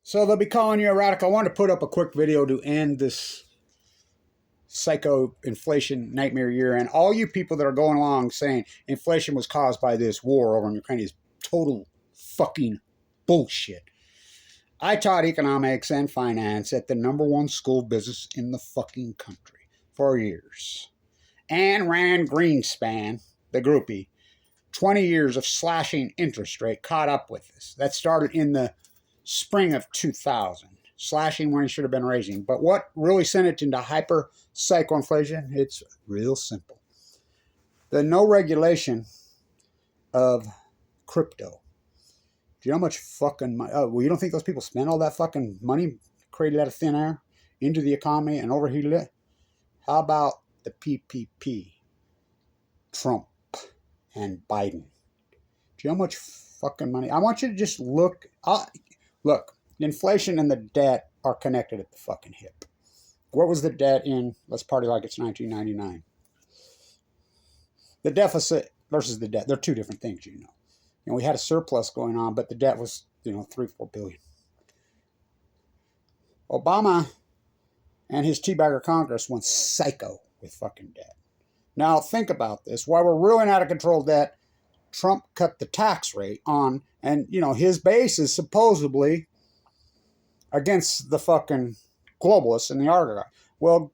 So they'll be calling you a radical. I want to put up a quick video to end this psycho inflation nightmare year. And all you people that are going along saying inflation was caused by this war over in Ukraine is total fucking bullshit. I taught economics and finance at the #1 school of business in the fucking country for years. And ran Greenspan, the groupie. 20 years of slashing interest rate caught up with us. That started in the spring of 2000. Slashing when he should have been raising. But what really sent it into hyper psychoinflation? It's real simple. The no regulation of crypto. Do you know how much fucking money? Oh, well, you don't think those people spent all that fucking money created out of thin air into the economy and overheated it? How about the PPP? Trump and Biden. Do you know how much fucking money? I want you to just look. Look, inflation and the debt are connected at the fucking hip. What was the debt in, let's party like it's 1999? The deficit versus the debt, they're two different things, you know. You know, we had a surplus going on, but the debt was, 3-4 billion. Obama and his teabagger Congress went psycho with fucking debt. Now, think about this. While we're really out of control debt, Trump cut the tax rate on, and, his base is supposedly against the fucking globalists and the oligarchs. Well,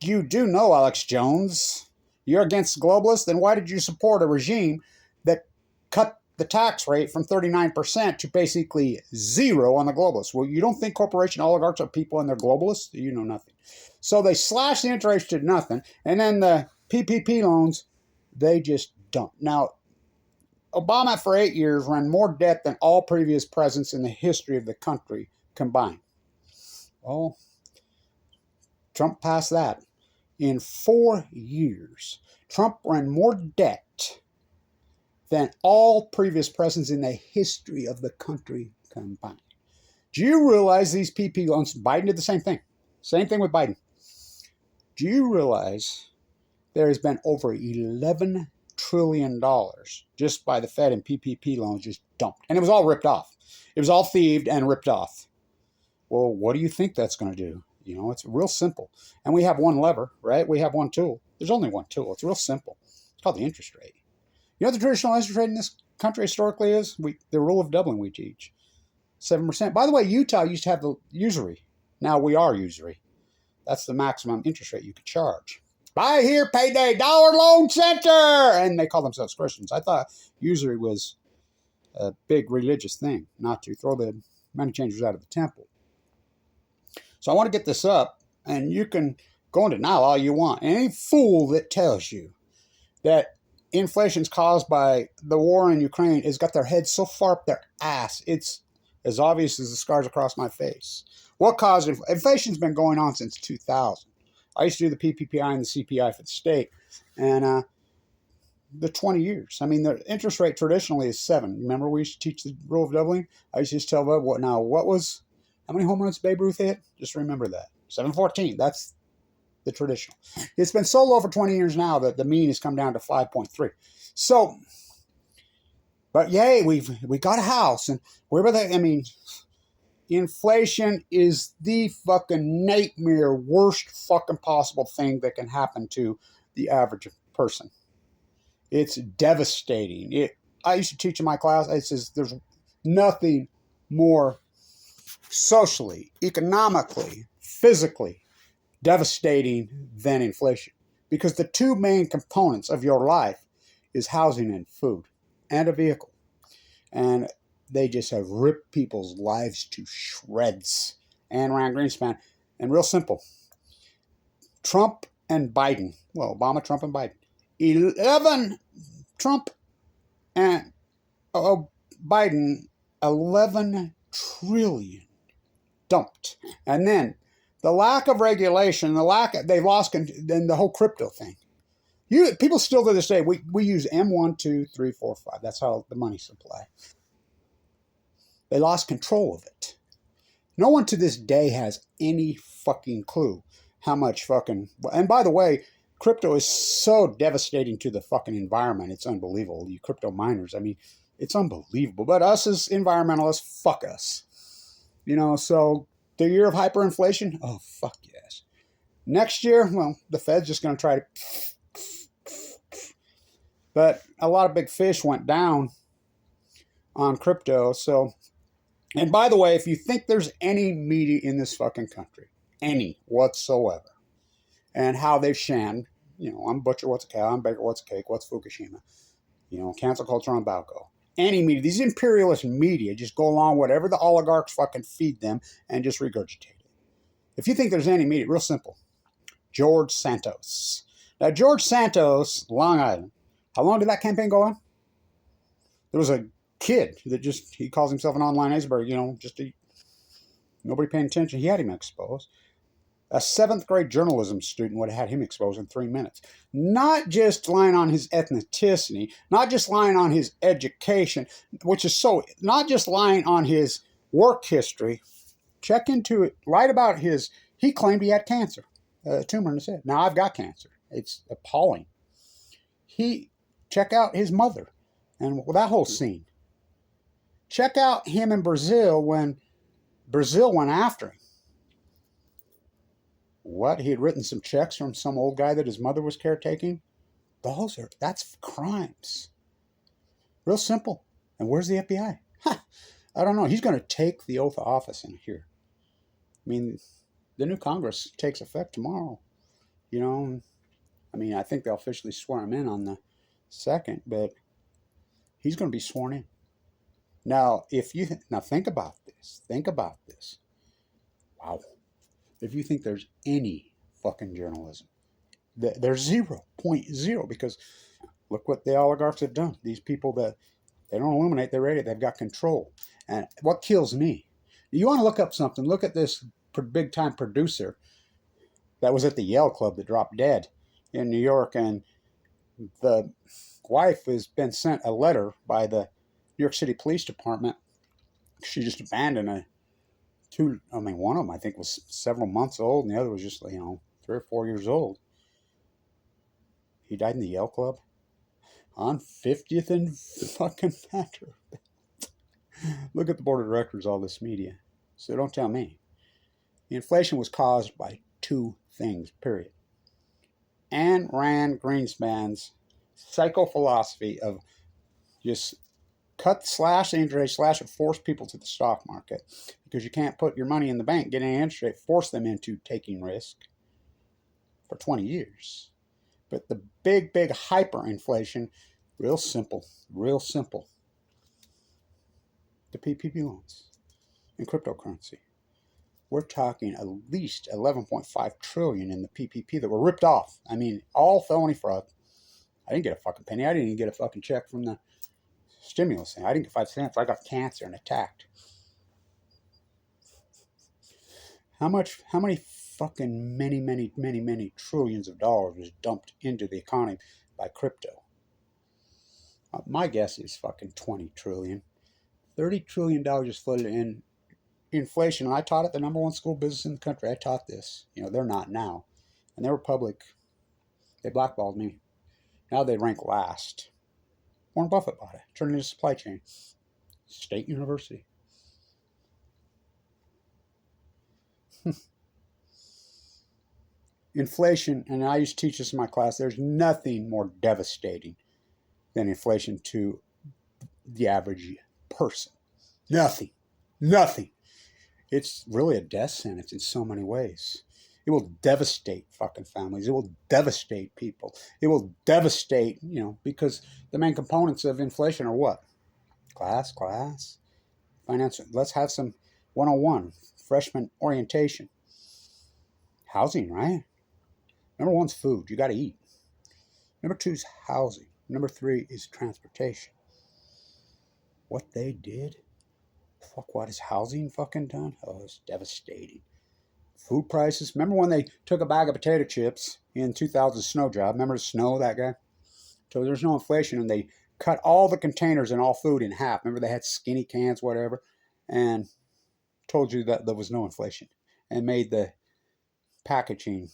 you do know, Alex Jones, you're against globalists, then why did you support a regime that cut the tax rate from 39% to basically zero on the globalists? Well, you don't think corporation oligarchs are people and they're globalists? You know nothing. So they slashed the interest to nothing, and then the PPP loans, they just dumped. Now, Obama for 8 years ran more debt than all previous presidents in the history of the country combined. Oh, Trump passed that. In 4 years, Trump ran more debt than all previous presidents in the history of the country combined. Do you realize these PP loans, Biden did the same thing. Same thing with Biden. Do you realize there has been over $11 trillion just by the Fed and PPP loans just dumped? And it was all ripped off. It was all thieved and ripped off. Well, what do you think that's going to do? It's real simple. And we have one lever, right? We have one tool. There's only one tool. It's real simple. It's called the interest rate. You know what the traditional interest rate in this country historically is? The rule of doubling we teach. 7%. By the way, Utah used to have the usury. Now we are usury. That's the maximum interest rate you could charge. Buy here, payday, dollar loan center! And they call themselves Christians. I thought usury was a big religious thing, not to throw the money changers out of the temple. So I want to get this up, and you can go into denial all you want. Any fool that tells you that inflation's caused by the war in Ukraine has got their head so far up their ass, it's as obvious as the scars across my face. What caused inflation's been going on since 2000. I used to do the PPPI and the CPI for the state, and the 20 years. I mean, the interest rate traditionally is 7. Remember, we used to teach the rule of doubling? I used to just tell them, how many home runs Babe Ruth hit? Just remember that. 714. That's the traditional. It's been so low for 20 years now that the mean has come down to 5.3. So, but yay, we got a house, and inflation is the fucking nightmare, worst fucking possible thing that can happen to the average person. It's devastating. I used to teach in my class, it says there's nothing more socially, economically, physically devastating than inflation. Because the two main components of your life is housing and food and a vehicle. And they just have ripped people's lives to shreds. And ran Greenspan. And real simple. Trump and Biden. Well, Obama, Trump, and Biden. Trump and Biden, 11 trillion dumped. And then the lack of regulation, they lost then the whole crypto thing. People still to this day, we use M1, 2, 3, 4, 5. That's how the money supply. They lost control of it. No one to this day has any fucking clue how much fucking... And by the way, crypto is so devastating to the fucking environment. It's unbelievable. You crypto miners, it's unbelievable. But us as environmentalists, fuck us. So the year of hyperinflation, oh, fuck yes. Next year, well, the Fed's just going to try to. But a lot of big fish went down on crypto. So, and by the way, if you think there's any media in this fucking country, any whatsoever, and how they've shammed, I'm Butcher, what's a cow? I'm Baker, what's a cake? What's Fukushima? Cancel culture on Balco. Any media, these imperialist media just go along whatever the oligarchs fucking feed them and just regurgitate it. If you think there's any media, real simple. George Santos. Now, George Santos, Long Island. How long did that campaign go on? There was a kid that he calls himself an online iceberg, nobody paying attention. He had him exposed. A 7th grade journalism student would have had him exposed in 3 minutes. Not just lying on his ethnicity, not just lying on his education, not just lying on his work history. Check into it. Lied about he claimed he had cancer, a tumor in his head. Now I've got cancer. It's appalling. Check out his mother and that whole scene. Check out him in Brazil when Brazil went after him. What? He had written some checks from some old guy that his mother was caretaking? That's crimes. Real simple. And where's the FBI? I don't know. He's going to take the oath of office in here. I mean, the new Congress takes effect tomorrow. I think they'll officially swear him in on the 2nd, but he's going to be sworn in. Now, think about this. Think about this. Wow. If you think there's any fucking journalism, there's 0.0, because look what the oligarchs have done. These people that they don't illuminate, they're ready. They've got control. And what kills me, you want to look up something, look at this big time producer that was at the Yale Club that dropped dead in New York, and the wife has been sent a letter by the New York City Police Department. She just abandoned one of them I think was several months old, and the other was just 3 or 4 years old. He died in the Yale Club on 50th and fucking Matter. Look at the board of directors, all this media. So don't tell me. The inflation was caused by 2 things, period. Ayn Rand Greenspan's psycho-philosophy of just slash the interest rate, and force people to the stock market, because you can't put your money in the bank, get any interest rate, force them into taking risk for 20 years. But the big hyperinflation, real simple. The PPP loans and cryptocurrency. We're talking at least 11.5 trillion in the PPP that were ripped off. All felony fraud. I didn't get a fucking penny. I didn't even get a fucking check from the stimulus thing. I didn't get 5 cents. I got cancer and attacked. How many fucking many trillions of dollars was dumped into the economy by crypto? My guess is fucking 20 trillion. $30 trillion just flooded in inflation. And I taught at the #1 school business in the country. I taught this. They're not now. And they were public. They blackballed me. Now they rank last. Warren Buffett bought it. Turned it into supply chain. State University. Inflation, and I used to teach this in my class, there's nothing more devastating than inflation to the average person. Nothing. It's really a death sentence in so many ways. It will devastate fucking families. It will devastate people. It will devastate, because the main components of inflation are what? Class, finance. Let's have some 101, freshman orientation. Housing, right? #1's food. You got to eat. #2's housing. #3 is transportation. What they did? Fuck, what has housing fucking done? Oh, it's devastating. Food prices. Remember when they took a bag of potato chips in 2000 snow job? Remember the snow, that guy? So there's no inflation, and they cut all the containers and all food in half. Remember they had skinny cans, whatever, and told you that there was no inflation, and made the packaging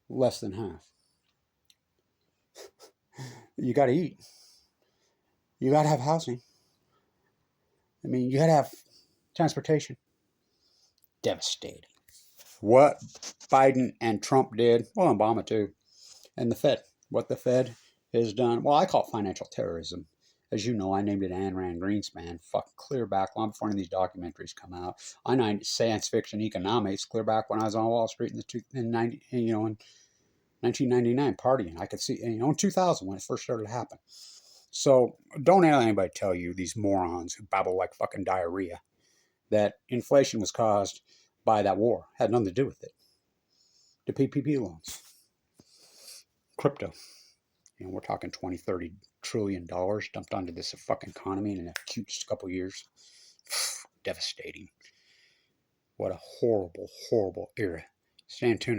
less than half. You got to eat. You got to have housing. You got to have Transportation. Devastating. What Biden and Trump did, well, Obama too, and the Fed. What the Fed has done, well, I call it financial terrorism. As you know, I named it Ayn Rand Greenspan. Fucking clear back long before any of these documentaries come out. I named science fiction economics clear back when I was on Wall Street in 1999 partying. I could see, in 2000 when it first started to happen. So don't let anybody tell you, these morons who babble like fucking diarrhea, that inflation was caused by that war. Had nothing to do with it. The PPP loans. Crypto. We're talking 20, 30 trillion dollars dumped onto this fucking economy in a cute couple years. Devastating. What a horrible, horrible era. Stay tuned.